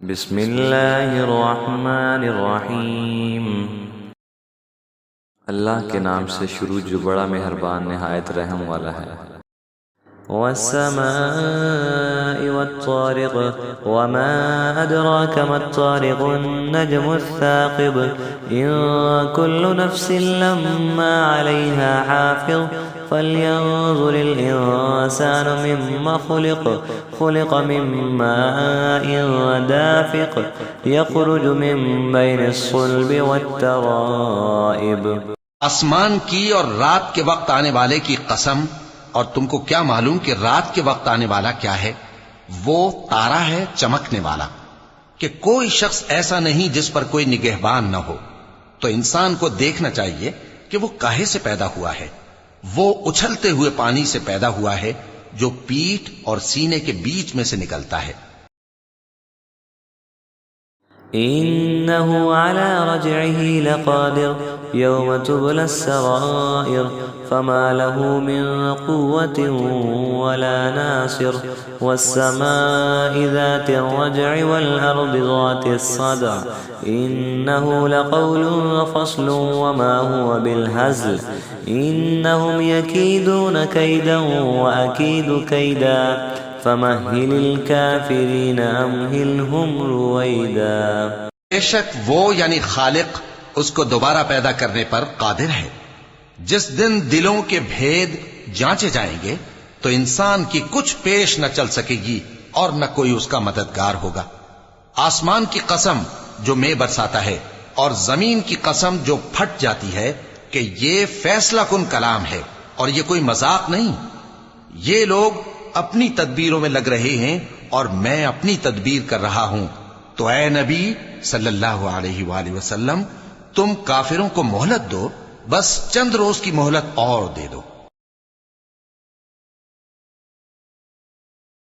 بسم اللہ الرحمن الرحیم۔ اللہ کے نام سے شروع جو بڑا مہربان نہایت رحم والا ہے۔ والسماء والطارق وما أدراك ما الطارق النجم الثاقب إن كل نفس لما عليها حافظ فلينظر الإنسان مما خلق من ماء دافق يخرج من بين الصلب والترائب۔ آسمان کی اور رات کے وقت آنے والے کی قسم، اور تم کو کیا معلوم کہ رات کے وقت آنے والا کیا ہے؟ وہ تارا ہے چمکنے والا، کہ کوئی شخص ایسا نہیں جس پر کوئی نگہبان نہ ہو۔ تو انسان کو دیکھنا چاہیے کہ وہ کاہے سے پیدا ہوا ہے۔ وہ اچھلتے ہوئے پانی سے پیدا ہوا ہے جو پیٹھ اور سینے کے بیچ میں سے نکلتا ہے۔ إنه على رجعه لقادر يوم تبلى السرائر فما له من قوة ولا ناصر والسماء ذات الرجع والأرض ذات الصدع إنه لقول فصل وما هو بالهزل إنهم يكيدون كيدا وأكيد كيدا فمهل الكافرين أمهلهم رويدا۔ بے شک وہ یعنی خالق اس کو دوبارہ پیدا کرنے پر قادر ہے۔ جس دن دلوں کے بھید جانچے جائیں گے تو انسان کی کچھ پیش نہ چل سکے گی اور نہ کوئی اس کا مددگار ہوگا۔ آسمان کی قسم جو مے برساتا ہے اور زمین کی قسم جو پھٹ جاتی ہے کہ یہ فیصلہ کن کلام ہے اور یہ کوئی مذاق نہیں۔ یہ لوگ اپنی تدبیروں میں لگ رہے ہیں اور میں اپنی تدبیر کر رہا ہوں۔ تو اے نبی صلی اللہ علیہ وآلہ وسلم، تم کافروں کو مہلت دو، بس چند روز کی مہلت اور دے دو۔